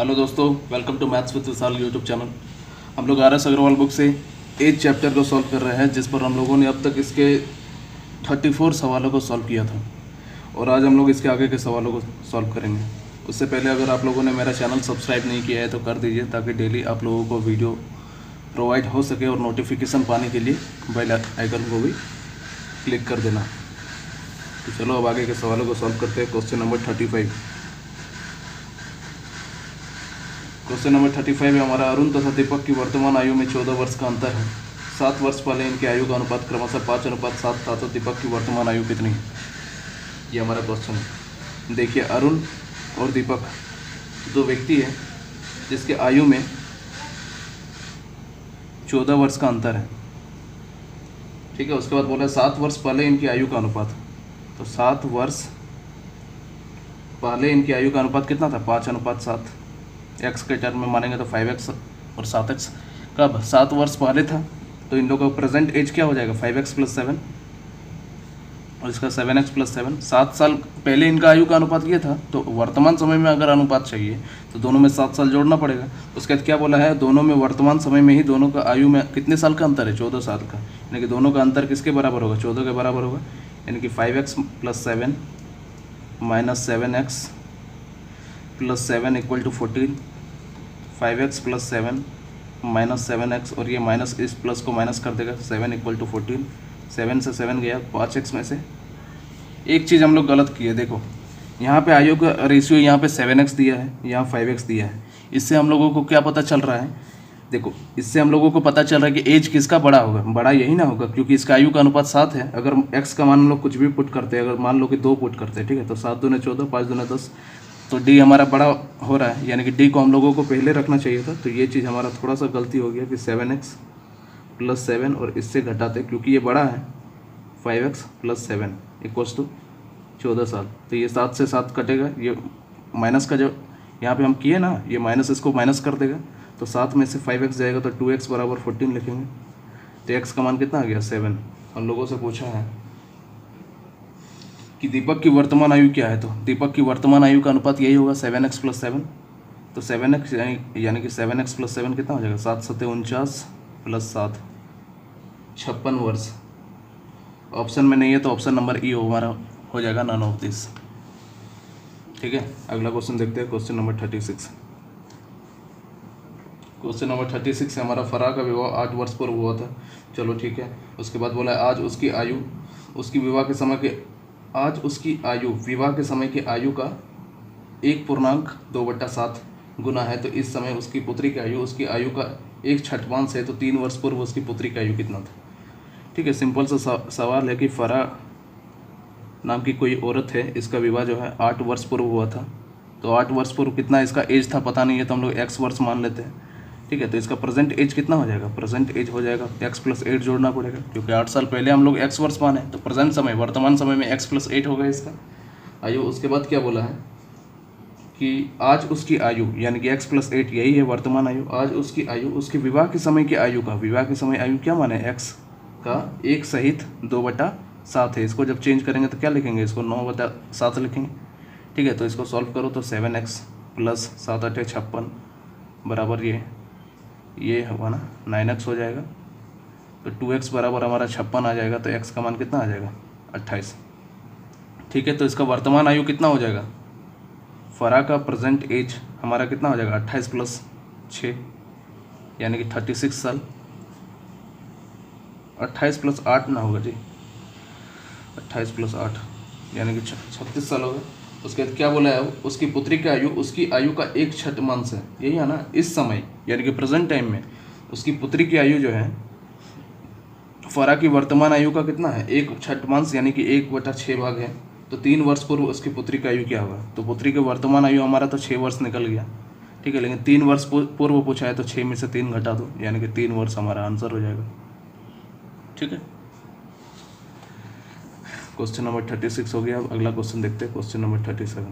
Hello दोस्तों, welcome to maths with Vishal YouTube channel. हम लोग आर एस अग्रवाल बुक से 8 चैप्टर को सॉल्व कर रहे हैं, जिस पर हम लोगों ने अब तक इसके 34 सवालों को सॉल्व किया था और आज हम लोग इसके आगे के सवालों को सॉल्व करेंगे। उससे पहले अगर आप लोगों ने मेरा चैनल सब्सक्राइब नहीं किया है तो कर दीजिए, ताकि डेली आप लोगों को वीडियो प्रोवाइड हो सके और नोटिफिकेशन पाने के लिए बेल आइकन को भी क्लिक कर देना। तो चलो अब आगे के सवालों को सॉल्व करते हैं। Question number 35। क्वेश्चन नंबर 35 है हमारा, अरुण तथा दीपक की वर्तमान आयु में 14 वर्ष का अंतर है। 7 वर्ष पहले इनकी आयु का अनुपात क्रमशः 5:7 था, तो दीपक की वर्तमान आयु कितनी है? ये हमारा क्वेश्चन है। देखिए, अरुण और दीपक दो व्यक्ति हैं जिसके आयु में 14 वर्ष का अंतर है। ठीक है, उसके बाद बोला 7 वर्ष पहले इनकी आयु का अनुपात, तो 7 वर्ष पहले इनकी आयु का अनुपात कितना था? 5:7। एक्स के टर्म में मानेंगे तो 5x और 7x। कब? 7 वर्ष पहले था, तो इन लोगों का प्रेजेंट एज क्या हो जाएगा? 5x + 7 और इसका 7x + 7। 7 साल पहले इनका आयु का अनुपात ये था, तो वर्तमान समय में अगर अनुपात चाहिए तो दोनों में 7 साल जोड़ना पड़ेगा। उसके बाद क्या बोला है? दोनों में वर्तमान समय में ही दोनों का आयु में कितने साल का अंतर है? 14 साल का। यानी कि दोनों का अंतर किसके बराबर होगा? 14 के बराबर होगा। यानी कि 5x + 7 - 7x + 7 = 14। 5x + 7 - 7x, और ये माइनस इस प्लस को माइनस कर देगा। 7 = 14। 7 से 7 गया, 5x में से एक चीज़ हम लोग गलत किए। देखो, यहाँ पे आयु का रेशियो यहाँ पे 7x दिया है, यहाँ 5x दिया है। इससे हम लोगों को क्या पता चल रहा है? देखो, इससे हम लोगों को पता चल रहा है कि एज किसका बड़ा होगा? बड़ा यही ना होगा, क्योंकि इसका आयु का अनुपात 7 है। अगर x का मान लो कुछ भी पुट करते हैं, अगर मान लो कि 2 पुट करते हैं, ठीक है, तो 7 दूने 14, 5 दूने 10, तो d हमारा बड़ा हो रहा है। यानी कि d को हम लोगों को पहले रखना चाहिए था। तो ये चीज़ हमारा थोड़ा सा गलती हो गया कि 7x + 7 और इससे घटाते, क्योंकि ये बड़ा है। 5x + 7 = 14 साल। तो ये 7 से 7 कटेगा, ये माइनस का जो यहाँ पे हम किए ना, ये माइनस इसको माइनस कर देगा। तो 7 में से 5x जाएगा, तो 2x = 14 लिखेंगे। तो x का मान कितना आ गया? 7। हम लोगों से पूछा है कि दीपक की वर्तमान आयु क्या है, तो दीपक की वर्तमान आयु का अनुपात यही होगा, 7x + 7। तो 7x यानी कि 7x + 7 कितना हो जाएगा? 7 × 7 = 49 + 7 56 वर्ष। ऑप्शन में नहीं है, तो ऑप्शन नंबर ई हमारा हो जाएगा नन ऑफ दिस। ठीक है, अगला क्वेश्चन देखते हैं। Question number 36। क्वेश्चन नंबर 36 है हमारा, फराह का विवाह 8 वर्ष पूर्व हुआ था। चलो ठीक है। उसके बाद बोला है, आज उसकी आयु विवाह के समय की आयु का 1.2/7 गुना है। तो इस समय उसकी पुत्री की आयु उसकी आयु का 1/6 है, तो 3 वर्ष पूर्व उसकी पुत्री की आयु कितना था? ठीक है, सिंपल सा सवाल है कि फराह नाम की कोई औरत है, इसका विवाह जो है 8 वर्ष पूर्व हुआ था। तो 8 वर्ष पूर्व कितना इसका एज था पता नहीं है, तो हम लोग x वर्ष मान लेते हैं। ठीक है, तो इसका प्रेजेंट एज कितना हो जाएगा? प्रेजेंट एज हो जाएगा x + 8 जोड़ना पड़ेगा, क्योंकि 8 साल पहले हम लोग x वर्ष माने, तो प्रेजेंट समय वर्तमान समय में x + 8 होगा इसका आयु। उसके बाद क्या बोला है कि आज उसकी आयु, यानी कि x + 8 यही है वर्तमान आयु। आज उसकी आयु उसके विवाह के समय की आयु का, विवाह के समय आयु क्या माने? x का 1 सहित 2/7 है। इसको जब चेंज करेंगे तो क्या लिखेंगे? इसको 9/7 लिखेंगे। ठीक है, तो इसको सॉल्व करो तो 7x + 7 × 8 = 56 बराबर ये होगा ना 9x हो जाएगा। तो 2x बराबर हमारा 56 आ जाएगा। तो x का मान कितना आ जाएगा? 28। ठीक है, तो इसका वर्तमान आयु कितना हो जाएगा? फराह का प्रेजेंट एज हमारा कितना हो जाएगा? 28 + 6 यानी कि 36 साल। 28 + 8 ना होगा जी, 28 + 8 यानी कि 36 साल होगा। उसके बाद क्या बोला है? उसकी पुत्री की आयु उसकी आयु का 1/6 है, यही है ना इस समय, यानी कि प्रेजेंट टाइम में उसकी पुत्री की आयु जो है फराह की वर्तमान आयु का कितना है? 1/6 यानी कि 1/6 भाग है। तो 3 वर्ष पूर्व उसकी पुत्री की आयु क्या होगा? तो पुत्री की वर्तमान आयु हमारा तो 6 वर्ष निकल गया। ठीक है, लेकिन 3 वर्ष पूर्व पूछा है, तो 6 में से 3 घटा दो, यानी कि 3 वर्ष हमारा आंसर हो जाएगा। ठीक है, क्वेश्चन नंबर 36 हो गया। अब अगला क्वेश्चन देखते हैं, क्वेश्चन नंबर 37।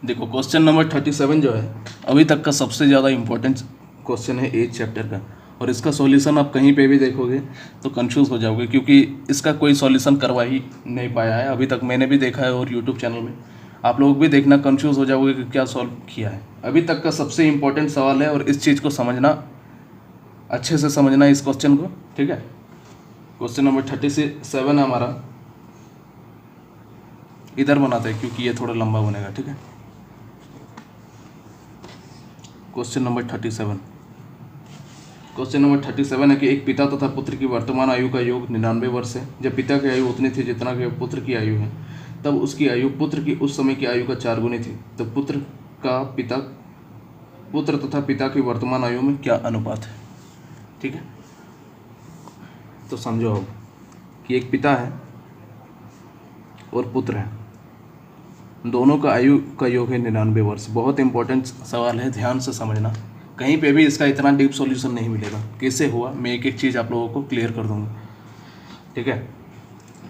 देखो, क्वेश्चन नंबर 37 जो है अभी तक का सबसे ज़्यादा इम्पोर्टेंट क्वेश्चन है 8 चैप्टर का, और इसका सॉल्यूशन आप कहीं पे भी देखोगे तो कंफ्यूज हो जाओगे, क्योंकि इसका कोई सॉल्यूशन करवा ही नहीं पाया है अभी तक। मैंने भी देखा है और यूट्यूब चैनल में आप लोग भी देखना कंफ्यूज हो जाओगे कि क्या सॉल्व किया है। अभी तक का सबसे इम्पोर्टेंट सवाल है और इस चीज़ को समझना, अच्छे से समझना इस क्वेश्चन को, ठीक है। क्वेश्चन नंबर 37 है हमारा, इधर बनाते हैं क्योंकि ये थोड़ा लंबा बनेगा, ठीक है। क्वेश्चन नंबर 37, क्वेश्चन नंबर 37 है कि एक पिता तथा पुत्र की वर्तमान आयु का योग 99 वर्ष है। जब पिता की आयु उतनी थी जितना कि पुत्र की आयु है, तब उसकी आयु पुत्र की उस समय की आयु का 4 गुनी थी। तो पुत्र तथा पिता की वर्तमान आयु में क्या अनुपात है, ठीक है। तो समझो अब कि एक पिता है और पुत्र है, दोनों का आयु का योग है 99 वर्ष। बहुत इंपॉर्टेंट सवाल है, ध्यान से समझना। कहीं पे भी इसका इतना डीप सॉल्यूशन नहीं मिलेगा। कैसे हुआ, मैं एक एक चीज़ आप लोगों को क्लियर कर दूंगा, ठीक है।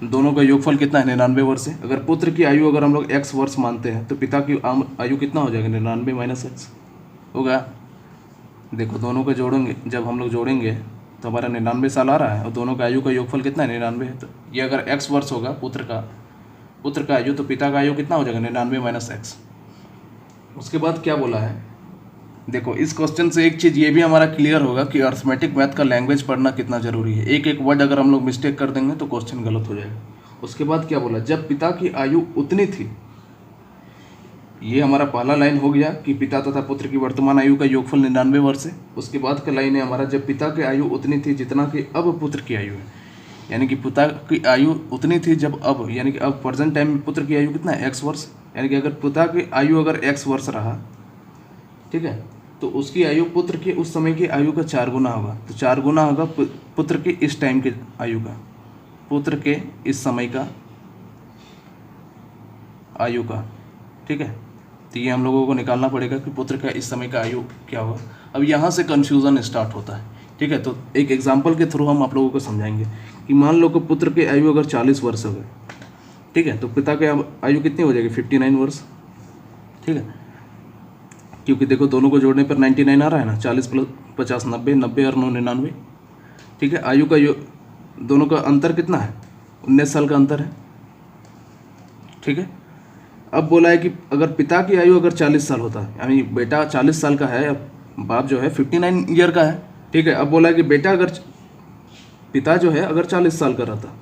दोनों का योगफल कितना है, 99 वर्ष है। अगर पुत्र की आयु अगर हम लोग x वर्ष मानते हैं तो पिता की आयु कितना हो जाएगा, 99 माइनस x होगा। देखो दोनों को जोड़ेंगे, जब हम लोग जोड़ेंगे तो हमारा 99 साल आ रहा है और दोनों का आयु का योगफल कितना है, 99 है। तो ये अगर x वर्ष होगा पुत्र का आयु, तो पिता का आयु कितना हो जाएगा, 99 माइनस x। उसके बाद क्या बोला है, देखो इस क्वेश्चन से एक चीज़ ये भी हमारा क्लियर होगा कि अर्थमेटिक मैथ का लैंग्वेज पढ़ना कितना ज़रूरी है। एक एक वर्ड अगर हम लोग मिस्टेक कर देंगे तो क्वेश्चन गलत हो जाएगा। उसके बाद क्या बोला, जब पिता की आयु उतनी थी, ये हमारा पहला लाइन हो गया कि पिता तथा पुत्र की वर्तमान आयु का योगफल 99 वर्ष है। उसके बाद का लाइन है हमारा, जब पिता की आयु उतनी थी जितना कि अब पुत्र की आयु है। यानी कि पिता की आयु उतनी थी जब अब, यानी कि अब प्रेजेंट टाइम में पुत्र की आयु कितना है, x वर्ष। यानी कि अगर पिता की आयु अगर x वर्ष रहा, ठीक है, तो उसकी आयु पुत्र की उस समय की आयु का 4 गुना होगा। तो 4 गुना होगा पुत्र के इस टाइम के आयु का, पुत्र के इस समय का आयु का, ठीक है। तो ये हम लोगों को निकालना पड़ेगा कि पुत्र का इस समय का आयु क्या होगा। अब यहाँ से कन्फ्यूज़न स्टार्ट होता है, ठीक है। तो एक एग्जाम्पल के थ्रू हम आप लोगों को समझाएंगे कि मान लो कि पुत्र की आयु अगर 40 वर्ष हो गए, ठीक है, तो पिता की आयु कितनी हो जाएगी, 59 वर्ष, ठीक है। क्योंकि देखो दोनों को जोड़ने पर 99 आ रहा है ना, 40 प्लस 50 90, 90 और 9 99, ठीक है। आयु का दोनों का अंतर कितना है, 19 साल का अंतर है, ठीक है। अब बोला है कि अगर पिता की आयु अगर 40 साल होता है, यानी बेटा 40 साल का है, बाप जो है 59 ईयर का है, ठीक है। अब बोला है कि पिता जो है अगर 40 साल का रहता,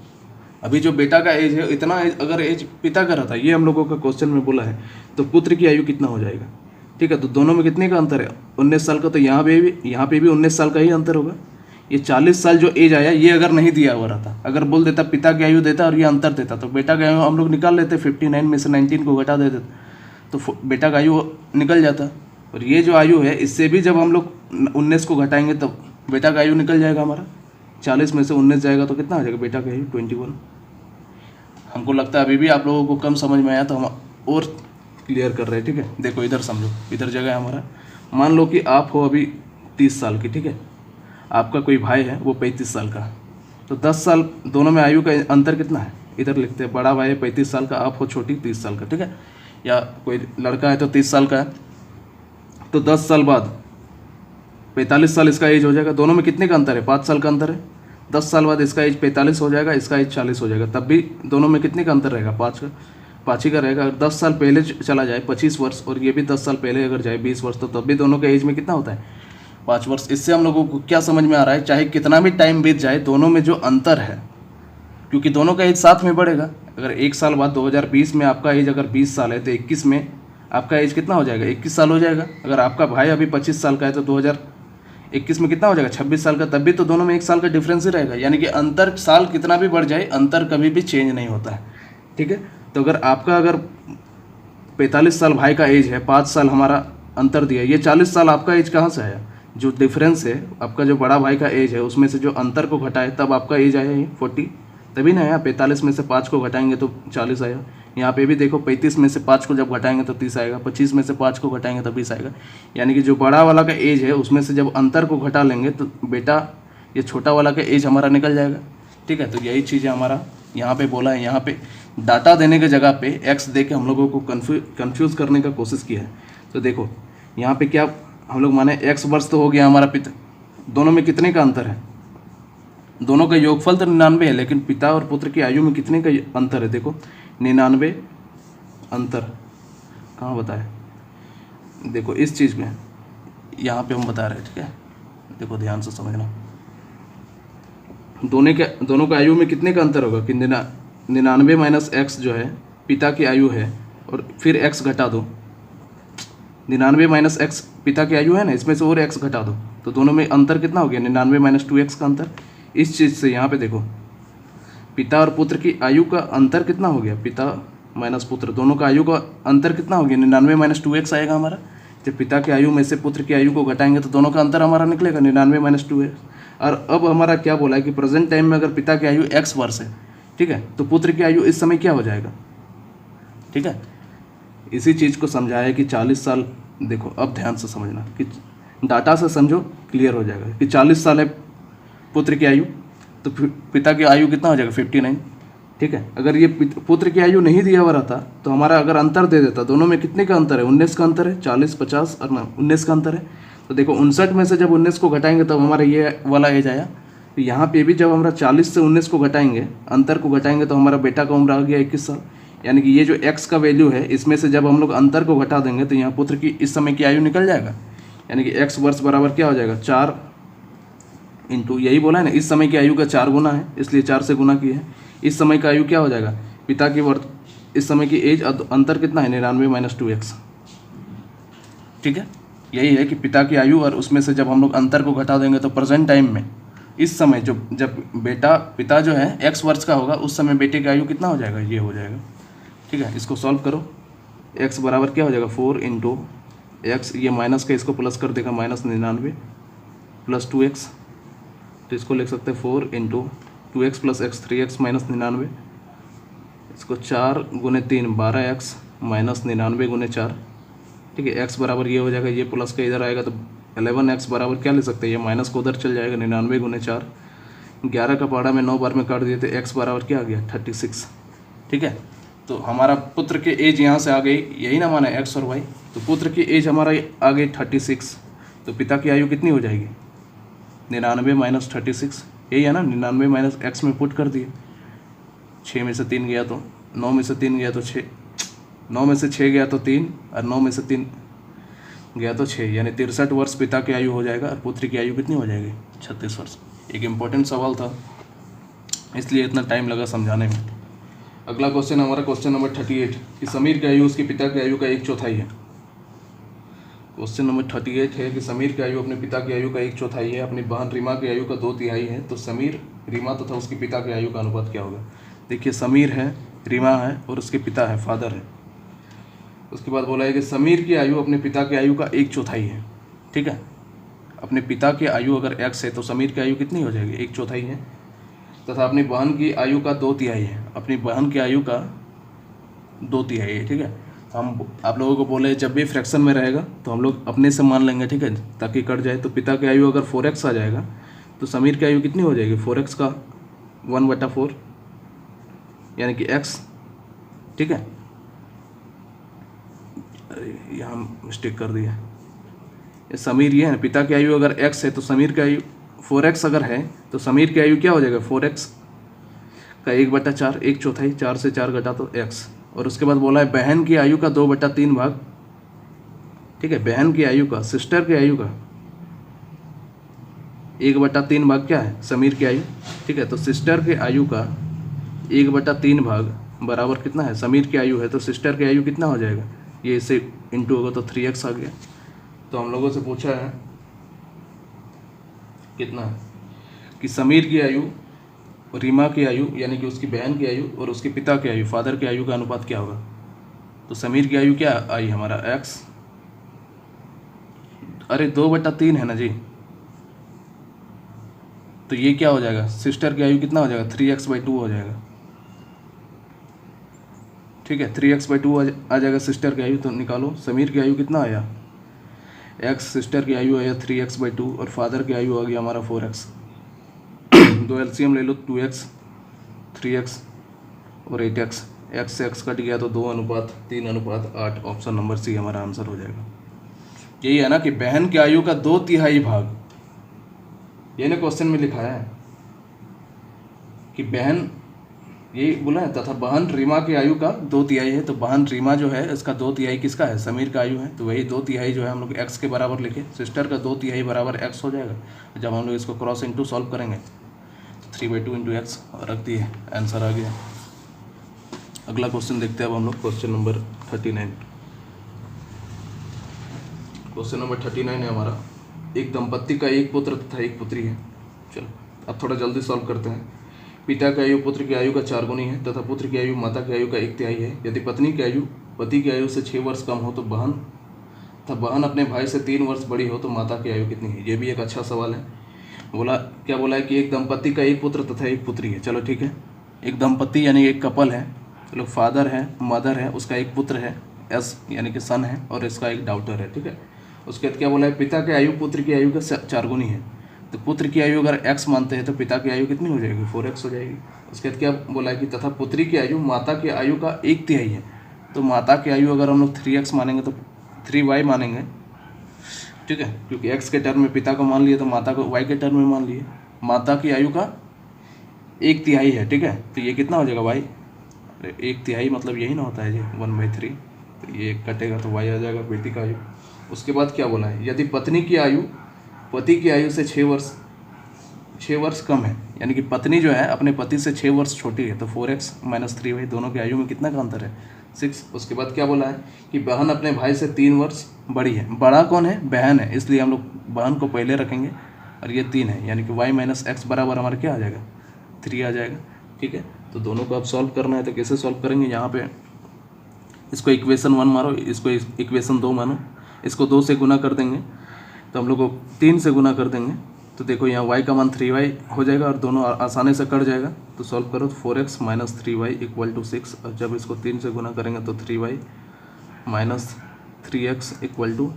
अभी जो बेटा का एज है इतना अगर एज पिता का रहता, ये हम लोगों का क्वेश्चन में बोला है, तो पुत्र की आयु कितना हो जाएगा, ठीक है। तो दोनों में कितने का अंतर है, 19 साल का। तो यहाँ पे भी 19 साल का ही अंतर होगा। ये 40 साल जो एज आया, ये अगर नहीं दिया हुआ रहता, अगर बोल देता पिता की आयु देता और ये अंतर देता, तो बेटा का आयु हम लोग निकाल लेते, 59 में से 19 को घटा देते तो बेटा का आयु निकल जाता। और ये जो आयु है, इससे भी जब हम लोग 19 को घटाएंगे तब बेटा का आयु निकल जाएगा हमारा। 40 में से 19 जाएगा तो कितना आ जाएगा, बेटा का आयु 21। हमको लगता है अभी भी आप लोगों को कम समझ में आया, तो हम और क्लियर कर रहे हैं, ठीक है। देखो इधर समझो, इधर जगह है हमारा, मान लो कि आप हो अभी 30 साल की, ठीक है। आपका कोई भाई है वो 35 साल का, तो 10 साल दोनों में आयु का अंतर कितना है, इधर लिखते हैं। बड़ा भाई है 35 साल का, आप हो छोटी 30 साल का, ठीक है। या कोई लड़का है तो 30 साल का है, तो 10 साल बाद 45 साल इसका एज हो जाएगा। दोनों में कितने का अंतर है, 5 साल का अंतर है। 10 साल बाद इसका एज 45 हो जाएगा, इसका एज 40 हो जाएगा, तब भी दोनों में कितने का अंतर रहेगा, 5 ही का रहेगा। अगर 10 साल पहले चला जाए 25 वर्ष, और ये भी 10 साल पहले अगर जाए 20 वर्ष, तो तब भी दोनों के एज में कितना होता है, 5 वर्ष। इससे हम लोगों को क्या समझ में आ रहा है, चाहे कितना भी टाइम बीत जाए, दोनों में जो अंतर है, क्योंकि दोनों का एज साथ में बढ़ेगा। अगर 1 साल बाद 2020 में आपका एज अगर 20 साल है, तो 21 में आपका एज कितना हो जाएगा, 21 साल हो जाएगा। अगर आपका भाई अभी 25 साल का है, तो 2021 में कितना हो जाएगा, 26 साल का। तब भी तो दोनों में 1 साल का डिफरेंस ही रहेगा। यानी कि अंतर साल कितना भी बढ़ जाए, अंतर कभी भी चेंज नहीं होता है, ठीक है। तो अगर आपका 45 साल भाई का एज है, 5 साल हमारा अंतर दिया, ये 40 साल आपका एज कहाँ से आया, जो डिफरेंस है आपका जो बड़ा भाई का एज है उसमें से जो अंतर को घटाए तब आपका एज आया ये 40, तभी ना आया। 45 में से 5 को घटाएंगे तो 40 आया। यहाँ पे भी देखो 35 में से 5 को जब घटाएंगे तो 30 आएगा, 25 में से 5 को घटाएंगे तो 20 आएगा। यानी कि जो बड़ा वाला का एज है उसमें से जब अंतर को घटा लेंगे तो बेटा ये छोटा वाला का एज हमारा निकल जाएगा, ठीक है। तो यही चीज़ है हमारा यहाँ पे बोला है। यहाँ पे डाटा देने के जगह पे एक्स दे के हम लोगों को कन्फ्यूज़ करने का कोशिश किया है। तो देखो यहाँ पे क्या हम लोग माने, एक्स वर्ष तो हो गया हमारा पिता, दोनों में कितने का अंतर है, दोनों का योगफल तो 99 है, लेकिन पिता और पुत्र की आयु में कितने का अंतर है, देखो 99 अंतर, कहाँ बताए, देखो इस चीज़ में यहाँ पे हम बता रहे हैं, ठीक है। देखो ध्यान से समझना, दोनों का आयु में कितने का अंतर होगा कि 99 माइनस एक्स जो है पिता की आयु है, और फिर एक्स घटा दो। 99 माइनस एक्स पिता की आयु है ना, इसमें से और एक्स घटा दो, तो दोनों में अंतर कितना हो गया, 99 माइनस 2x का अंतर। इस चीज़ से यहाँ पे देखो पिता और पुत्र की आयु का अंतर कितना हो गया, पिता माइनस पुत्र, दोनों का आयु का अंतर कितना हो गया, 99 माइनस 2x आएगा हमारा। जब पिता की आयु में से पुत्र की आयु को घटाएंगे तो दोनों का अंतर हमारा निकलेगा 99 माइनस 2x। और अब हमारा क्या बोला है कि प्रेजेंट टाइम में अगर पिता की आयु x वर्ष है, ठीक है, तो पुत्र की आयु इस समय क्या हो जाएगा, ठीक है। इसी चीज़ को समझाया है कि 40 साल, देखो अब ध्यान से समझना कि डाटा से समझो, क्लियर हो जाएगा कि 40 साल है पुत्र की आयु, तो पिता की आयु कितना हो जाएगा 59, ठीक है। अगर ये पुत्र की आयु नहीं दिया हुआ रहता तो हमारा अगर अंतर दे देता, दोनों में कितने का अंतर है, 19 का अंतर है, 40 50 और 19 का अंतर है। तो देखो 59 में से जब 19 को घटाएंगे तब हमारा ये वाला एज आया। तो यहाँ पे भी जब हमारा 40 से 19 को घटाएंगे, अंतर को घटाएंगे, तो हमारा बेटा का उम्र आ गया 21 साल। यानी कि ये जो x का वैल्यू है, इसमें से जब हम लोग अंतर को घटा देंगे तो यहाँ पुत्र की इस समय की आयु निकल जाएगा। यानी कि x वर्ष बराबर क्या हो जाएगा, 4 इंटू, यही बोला है ना, इस समय की आयु का 4 गुना है, इसलिए 4 से गुना किया है। इस समय का आयु क्या हो जाएगा, पिता की वर्ष, इस समय की एज, अंतर कितना है 99 माइनस 2x, ठीक है। यही है कि पिता की आयु और उसमें से जब हम लोग अंतर को घटा देंगे तो प्रेजेंट टाइम में इस समय जब पिता जो है x वर्ष का होगा, उस समय बेटे की आयु कितना हो जाएगा, ये हो जाएगा, ठीक है। इसको सॉल्व करो, x बराबर क्या हो जाएगा 4 इंटू एक्स, ये माइनस का इसको प्लस कर देगा, माइनस 99 प्लस 2x, तो इसको लिख सकते हैं 4 into 2x plus x 3x minus 99, इसको 4 गुने 3 12x माइनस 99 गुने 4, ठीक है। x बराबर ये हो जाएगा, ये प्लस का इधर आएगा तो 11x बराबर क्या ले सकते हैं, ये माइनस को उधर चल जाएगा, 99 गुने 4, 11 का पहाड़ा में 9 बार में काट दिए तो x बराबर क्या आ गया 36, ठीक है। तो हमारा पुत्र के एज यहाँ से आ गई, यही ना माना x और y, तो पुत्र की एज हमारा आ गई 36, तो पिता की आयु कितनी हो जाएगी 99 माइनस 36, यही है ना, 99 माइनस x में पुट कर दिए, 6 में से 3 गया तो 9 में से 3 गया तो 6, 9 में से 6 गया तो 3 और 9 में से 3 गया तो 6, यानी 63 वर्ष पिता की आयु हो जाएगा और पुत्र की आयु कितनी हो जाएगी 36 वर्ष। एक इम्पोर्टेंट सवाल था, इसलिए इतना टाइम लगा समझाने में। अगला क्वेश्चन हमारा क्वेश्चन नंबर 38 कि समीर की आयु उसके पिता की आयु का 1/4 है। क्वेश्चन नंबर 38 है कि समीर की आयु अपने पिता की आयु का 1/4 है, अपनी बहन रीमा की आयु का 2/3 है, तो समीर, रीमा तथा उसके पिता की आयु का अनुपात क्या होगा। देखिए समीर है, रीमा है और उसके पिता है, फादर है। उसके बाद बोला है कि समीर की आयु अपने पिता की आयु का 1/4 है, ठीक है। अपने पिता की आयु अगर x है तो समीर की आयु कितनी हो जाएगी 1/4 है, तथा अपनी बहन की आयु का 2/3 है, अपनी बहन की आयु का 2/3 है, ठीक है। हम आप लोगों को बोले जब भी फ्रैक्शन में रहेगा तो हम लोग अपने से मान लेंगे, ठीक है, ताकि कट जाए। तो पिता की आयु अगर 4x आ जाएगा तो समीर की आयु कितनी हो जाएगी 4x का 1/4, यानी कि x, ठीक है। यहाँ मिस्टेक कर दिया, ये समीर ये है, पिता की आयु अगर x है तो समीर की आयु 4x अगर है तो समीर की आयु क्या हो जाएगा 4x का 1/4, 1/4, 4 से 4 घटा तो x। और उसके बाद बोला है बहन की आयु का 2/3 भाग, ठीक है, बहन की आयु का, सिस्टर की आयु का 1/3 भाग क्या है समीर की आयु, ठीक है। तो सिस्टर की आयु का 1/3 भाग बराबर कितना है, समीर की आयु है तो सिस्टर की आयु कितना हो जाएगा, ये इसे इंटू होगा तो 3x आ गया। तो हम लोगों से पूछा है कितना है कि समीर की आयु, रीमा की आयु यानी कि उसकी बहन की आयु और उसके पिता की आयु, फादर की आयु का अनुपात क्या होगा। तो समीर की आयु क्या आई हमारा x, अरे 2/3 है ना जी, तो ये क्या हो जाएगा, सिस्टर की आयु कितना हो जाएगा 3x/2 हो जाएगा, ठीक है। 3x/2 आ जाएगा सिस्टर की आयु। तो निकालो समीर की आयु कितना आया x, सिस्टर की आयु आया 3x/2 और फादर की आयु आ गया हमारा 4x। दो एलसीएम ले लो, 2x 3x और 8x, x से x कट गया तो 2:3:8, ऑप्शन नंबर सी हमारा आंसर हो जाएगा। यही है ना कि बहन की आयु का 2/3 भाग, ये ना क्वेश्चन में लिखा है कि बहन यही बोला है, तथा बहन रीमा की आयु का 2/3 है। तो बहन रीमा जो है इसका 2/3 किसका है, समीर का आयु है। तो वही 2/3 जो है हम लोग x के बराबर लिखे, सिस्टर का 2/3 बराबर x हो जाएगा। जब हम लोग इसको क्रॉस इंटू सॉल्व करेंगे तो 3/2 इंटू एक्स रख दिए, आंसर आ गया। अगला क्वेश्चन देखते हैं अब हम लोग, क्वेश्चन नंबर 39। क्वेश्चन नंबर 39 है हमारा, एक दंपत्ति का एक पुत्र तथा एक पुत्री है। चलो अब थोड़ा जल्दी सॉल्व करते हैं। पिता की आयु पुत्र की आयु का 4 गुनी है तथा पुत्र की आयु माता की आयु का 1/3 है। यदि पत्नी की आयु पति की आयु से 6 वर्ष कम हो तो बहन अपने भाई से 3 वर्ष बड़ी हो तो माता की आयु कितनी है। ये भी एक अच्छा सवाल है। क्या बोला है कि एक दंपत्ति का एक पुत्र तथा एक पुत्री है। चलो ठीक है, एक दंपत्ति यानी एक कपल है, चलो फादर है, मदर है, उसका एक पुत्र है एस यानी कि सन है, और इसका एक डॉटर है। ठीक है, उसके बाद क्या बोला है, पिता की आयु पुत्र की आयु का 4 गुनी है। तो पुत्र की आयु अगर x मानते हैं तो पिता की आयु कितनी हो जाएगी, 4x हो जाएगी। उसके बाद क्या बोला है कि तथा पुत्री की आयु माता की आयु का 1/3 है। तो माता की आयु अगर हम लोग 3x मानेंगे तो 3y मानेंगे। ठीक है, क्योंकि x के टर्म में पिता को मान लिए तो माता को y के टर्म में मान लिए। माता की आयु का 1/3 है। ठीक है, तो ये कितना हो जाएगा y, 1/3 मतलब यही ना होता है जी 1/3। तो ये कटेगा तो y आ जाएगा बेटी का आयु। उसके बाद क्या बोला है, यदि पत्नी की आयु पति की आयु से 6 वर्ष कम है, यानी कि पत्नी जो है अपने पति से 6 वर्ष छोटी है, तो 4x - 3y, दोनों की आयु में कितना का अंतर है, 6। उसके बाद क्या बोला है कि बहन अपने भाई से 3 वर्ष बड़ी है। बड़ा कौन है, बहन है, इसलिए हम लोग बहन को पहले रखेंगे, और ये 3 है, यानी कि y - x बराबर हमारा क्या आ जाएगा, 3 आ जाएगा। ठीक है, तो दोनों को अब सॉल्व करना है। तो कैसे सॉल्व करेंगे, यहाँ पे इसको इक्वेशन 1 मारो, इसको इक्वेशन 2 मानो, इसको 2 से गुना कर देंगे तो हम लोग को 3 से गुना कर देंगे। तो देखो यहाँ y का मान 3y हो जाएगा और दोनों आसानी से कट जाएगा। तो सॉल्व करो तो 4x - 3y = 6, और जब इसको 3 से गुना करेंगे तो 3y - 3x =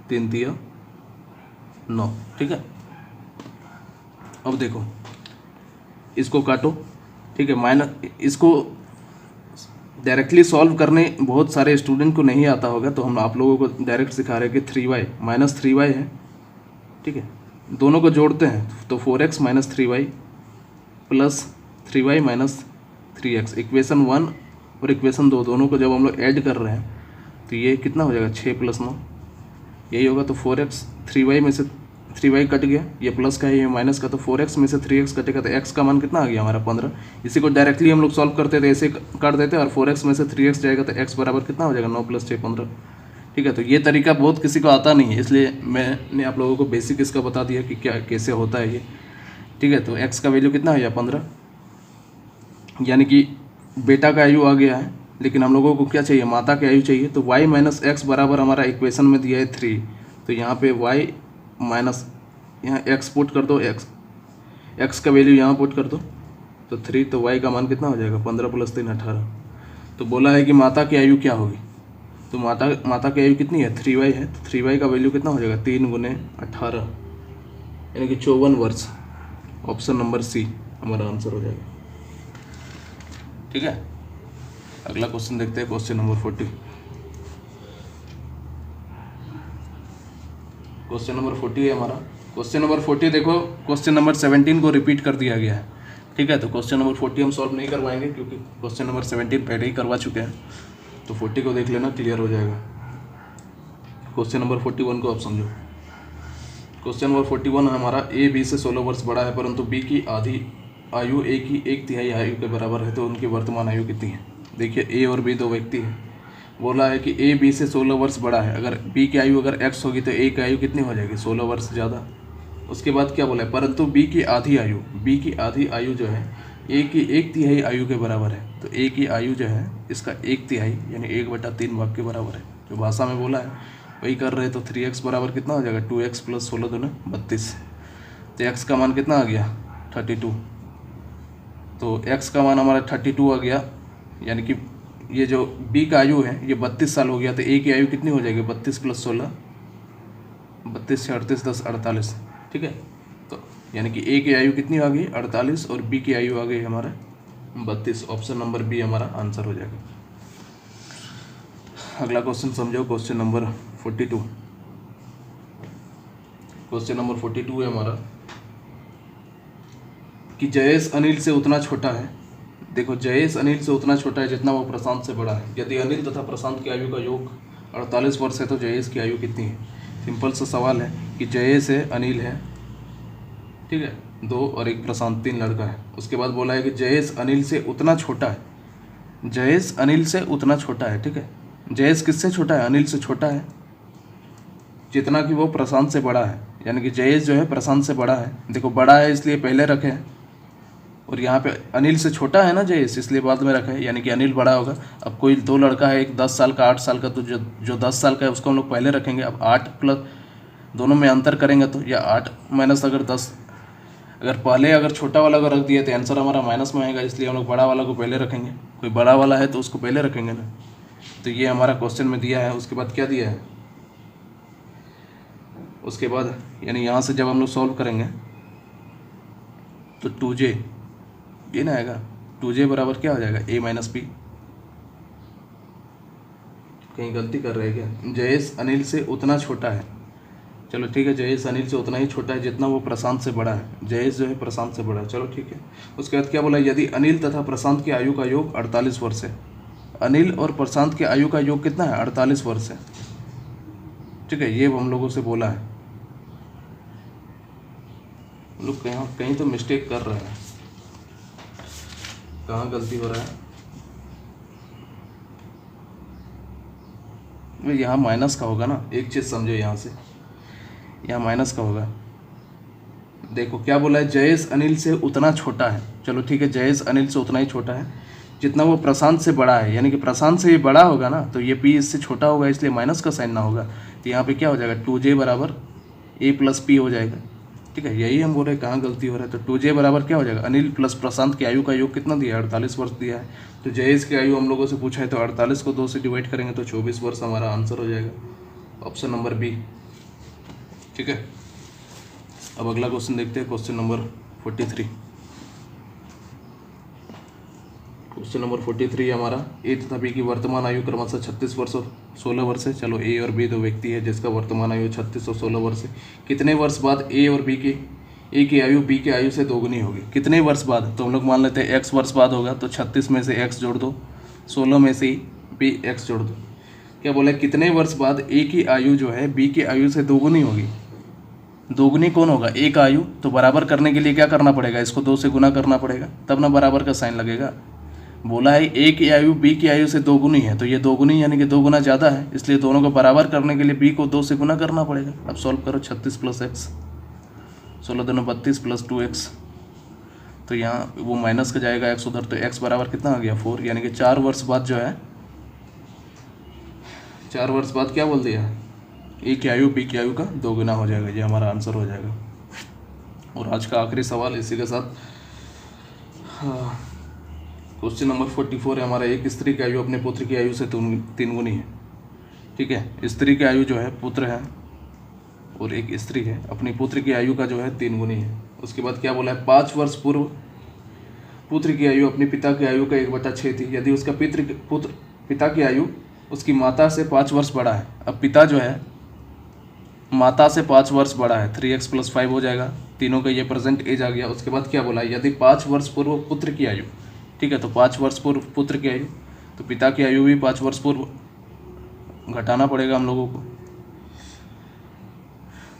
3 × 9। ठीक है, अब देखो इसको काटो। ठीक है, इसको डायरेक्टली सॉल्व करने बहुत सारे स्टूडेंट को नहीं आता होगा, तो हम आप लोगों को डायरेक्ट सिखा रहे हैं कि 3y - 3y है। ठीक है, दोनों को जोड़ते हैं तो 4x - 3y + 3y - 3x, equation 1 और इक्वेशन 2 दोनों को जब हम लोग ऐड कर रहे हैं तो ये कितना हो जाएगा, 6 + 9 यही होगा। तो 4x 3y में से 3y कट गया, ये प्लस का है ये माइनस का, तो 4x में से 3x कटेगा तो x का मान कितना आ गया हमारा 15। इसी को डायरेक्टली हम लोग सॉल्व करते थे, ऐसे काट देते और 4x में से 3x जाएगा तो x बराबर कितना हो जाएगा, 9 + 6 15। ठीक है, तो ये तरीका बहुत किसी को आता नहीं है, इसलिए मैंने आप लोगों को बेसिक इसका बता दिया कि क्या कैसे होता है ये। ठीक है, तो x का वैल्यू कितना है, 15, यानी कि बेटा का आयु आ गया है, लेकिन हम लोगों को क्या चाहिए, माता की आयु चाहिए। तो y - x बराबर हमारा इक्वेशन में दिया है 3, तो यहाँ पे y माइनस यहाँ x पुट कर दो, x का वैल्यू यहाँ पुट कर दो तो 3, तो y का मान कितना हो जाएगा, 15 + 3 18। तो बोला है कि माता की आयु क्या होगी, तो माता की आयु कितनी है, 3y है, तो 3y का वैल्यू कितना हो जाएगा, 3 × 18 यानी कि 54 वर्ष। ऑप्शन नंबर सी हमारा आंसर हो जाएगा। ठीक है, अगला क्वेश्चन देखते हैं, क्वेश्चन नंबर 40। क्वेश्चन नंबर 40 है हमारा। क्वेश्चन नंबर 40 देखो, क्वेश्चन नंबर 17 को रिपीट कर दिया गया है। ठीक है, तो क्वेश्चन नंबर 40 हम सॉल्व नहीं करवाएंगे क्योंकि क्वेश्चन नंबर 17 पहले ही करवा चुके हैं, तो 40 को देख लेना, क्लियर हो जाएगा। क्वेश्चन नंबर 41 को आप समझो। क्वेश्चन नंबर 41 हमारा, ए बी से 16 वर्ष बड़ा है परंतु बी की आधी आयु ए की 1/3 आयु के बराबर है, तो उनकी वर्तमान आयु कितनी है। देखिए ए और बी 2 व्यक्ति हैं, बोला है कि ए बी से 16 वर्ष बड़ा है, अगर बी की आयु अगर x होगी तो ए की आयु कितनी हो जाएगी, 16 वर्ष ज़्यादा। उसके बाद क्या बोला है, परंतु बी की आधी आयु जो है ए की 1/3 आयु के बराबर है। तो ए की आयु जो है इसका 1/3 यानी 1/3 भाग के बराबर है। जो भाषा में बोला है वही कर रहे हैं। तो 3x बराबर कितना हो जाएगा, 2x + 16 × 2 = 32। तो x का मान कितना आ गया, 32। तो x का मान हमारा 32 आ गया, यानी कि ये जो b का आयु है ये 32 साल हो गया। तो a की आयु कितनी हो जाएगी, 32 + 16 32 से 38 10 48। ठीक है, तो यानी कि a की आयु कितनी आ गई, 48, और b की आयु आ गई हमारा 32। ऑप्शन नंबर बी हमारा आंसर हो जाएगा। अगला क्वेश्चन समझो, क्वेश्चन नंबर 42। क्वेश्चन नंबर 42 है हमारा कि जयेश अनिल से उतना छोटा है देखो जयेश अनिल से उतना छोटा है जितना वो प्रशांत से बड़ा है। यदि अनिल तथा प्रशांत की आयु का योग 48 वर्ष है तो जयेश की आयु कितनी है। सिंपल सा सवाल है कि जयेश है, अनिल है, ठीक है, 2 और 1 प्रशांत, 3 लड़का है। उसके बाद बोला है कि जयेश अनिल से उतना छोटा है, जयेश अनिल से उतना छोटा है, ठीक है। जयेश किससे छोटा है, अनिल से छोटा है, जितना कि वो प्रशांत से बड़ा है। यानी कि जयेश जो है प्रशांत से बड़ा है। देखो बड़ा है इसलिए पहले रखे हैं, और यहाँ पे अनिल से छोटा है ना जयेश, इसलिए बाद में रखा है, यानी कि अनिल बड़ा होगा। अब कोई 2 लड़का है, एक 10 साल का 8 साल का, तो जो 10 साल का है उसको हम लोग पहले रखेंगे। अब 8 प्लस दोनों में अंतर करेंगे तो, या 8 माइनस अगर 10, अगर पहले अगर छोटा वाला को रख दिया तो आंसर हमारा माइनस में आएगा, इसलिए हम लोग बड़ा वाला को पहले रखेंगे। कोई बड़ा वाला है तो उसको पहले रखेंगे ना। तो ये हमारा क्वेश्चन में दिया है। उसके बाद क्या दिया है, उसके बाद यानी यहाँ से जब हम लोग सॉल्व करेंगे तो 2j ये ना आएगा, 2j बराबर क्या हो जाएगा, a माइनस बी। कहीं गलती कर रहे हैं क्या। जयेश अनिल से उतना छोटा है, चलो ठीक है, जयेश अनिल से उतना ही छोटा है जितना वो प्रशांत से बड़ा है। जयेश जो है प्रशांत से बड़ा है, चलो ठीक है। उसके बाद क्या बोला, यदि अनिल तथा प्रशांत की आयु का योग 48 वर्ष है। अनिल और प्रशांत की आयु का योग कितना है, 48 वर्ष है, ठीक है। ये हम लोगों से बोला है। लोग कहीं तो मिस्टेक कर रहे हैं, कहाँ गलती हो रहा है। यहाँ माइनस का होगा ना, एक चीज़ समझो, यहाँ से यहाँ माइनस का होगा। देखो क्या बोला है, जयेश अनिल से उतना छोटा है, चलो ठीक है, जयेश अनिल से उतना ही छोटा है जितना वो प्रशांत से बड़ा है। यानी कि प्रशांत से ये बड़ा होगा ना, तो ये p इससे छोटा होगा, इसलिए माइनस का साइन ना होगा। तो यहाँ पे क्या हो जाएगा, 2j बराबर a प्लस p हो जाएगा, ठीक है। यही हम बोल रहे हैं कहाँ गलती हो रहा है। तो 2j बराबर क्या हो जाएगा, अनिल प्लस प्रशांत की आयु का योग कितना दिया है, 48 वर्ष दिया है। तो जयेश की आयु हम लोगों से पूछा है, तो 48 को 2 से डिवाइड करेंगे तो 24 वर्ष हमारा आंसर हो जाएगा, ऑप्शन नंबर बी, ठीक है। अब अगला क्वेश्चन देखते हैं, क्वेश्चन नंबर 43। क्वेश्चन नंबर 43 हमारा, ए तथा बी की वर्तमान आयु क्रमशः 36 वर्ष और 16 वर्ष है। चलो ए और बी 2 व्यक्ति है जिसका वर्तमान आयु 36 और 16 वर्ष है। कितने वर्ष बाद ए और बी की, ए की आयु बी की आयु से दोगुनी होगी। कितने वर्ष बाद, तो हम लोग मान लेते हैं x वर्ष बाद होगा, तो 36 में से x जोड़ दो, 16 में से भी x जोड़ दो। क्या बोला, कितने वर्ष बाद ए की आयु जो है बी की आयु से दोगुनी होगी। दोगुनी कौन होगा, एक आयु। तो बराबर करने के लिए क्या करना पड़ेगा, इसको 2 से गुना करना पड़ेगा, तब ना बराबर का साइन लगेगा। बोला है ए की आयु बी की आयु से दोगुनी है, तो ये दोगुनी यानी कि 2 गुना ज़्यादा है, इसलिए दोनों को बराबर करने के लिए बी को 2 से गुना करना पड़ेगा। अब सॉल्व करो, 36 प्लस एक्स, 16 दूनी 32 प्लस 2x, तो यहाँ वो माइनस का जाएगा x उधर, तो x बराबर कितना आ गया 4। यानी कि 4 वर्ष बाद जो है, 4 वर्ष बाद क्या बोल दिया, ए की आयु बी की आयु का 2 गुना हो जाएगा। ये हमारा आंसर हो जाएगा। और आज का आखिरी सवाल इसी के साथ, क्वेश्चन नंबर 44 है हमारा, एक स्त्री की आयु अपने पुत्र की आयु से 3 गुनी है, ठीक है। स्त्री की आयु जो है, पुत्र है और एक स्त्री है, अपनी पुत्र की आयु का जो है 3 गुनी है। उसके बाद क्या बोला है, 5 वर्ष पूर्व पुत्र की आयु अपने पिता की आयु का 1/6 थी। यदि उसका पिता की आयु उसकी माता से 5 वर्ष बड़ा है। अब पिता जो है माता से 5 वर्ष बड़ा है, 3x + 5 हो जाएगा, तीनों का ये प्रेजेंट एज आ गया। उसके बाद क्या बोला है, यदि 5 वर्ष पूर्व पुत्र की आयु, ठीक है, तो 5 वर्ष पूर्व पुत्र की आयु, तो पिता की आयु भी 5 वर्ष पूर्व घटाना पड़ेगा हम लोगों को।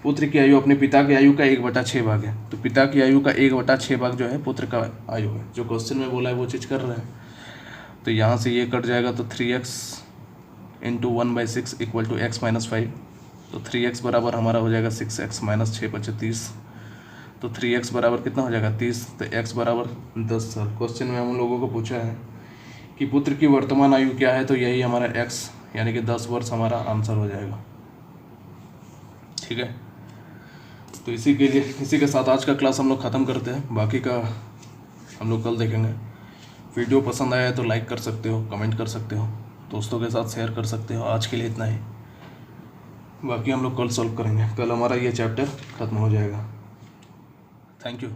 पुत्र की आयु अपने पिता की आयु का 1/6 भाग है, तो पिता की आयु का 1/6 भाग जो है पुत्र का आयु है। जो क्वेश्चन में बोला है वो चीज़ कर रहे हैं। तो यहाँ से ये कट जाएगा, तो 3x × 1/6 = x - 5, तो 3x बराबर हमारा हो जाएगा 6x - 6 × 25, तो 3x बराबर कितना हो जाएगा 30, तो x बराबर 10 साल। क्वेश्चन में हम लोगों को पूछा है कि पुत्र की वर्तमान आयु क्या है, तो यही हमारा x यानी कि 10 वर्ष हमारा आंसर हो जाएगा, ठीक है। तो इसी के साथ आज का क्लास हम लोग ख़त्म करते हैं, बाकी का हम लोग कल देखेंगे। वीडियो पसंद आया है तो लाइक कर सकते हो, कमेंट कर सकते हो, दोस्तों के साथ शेयर कर सकते हो। आज के लिए इतना ही, बाकी हम लोग कल सॉल्व करेंगे। कल हमारा ये चैप्टर ख़त्म हो जाएगा। Thank you.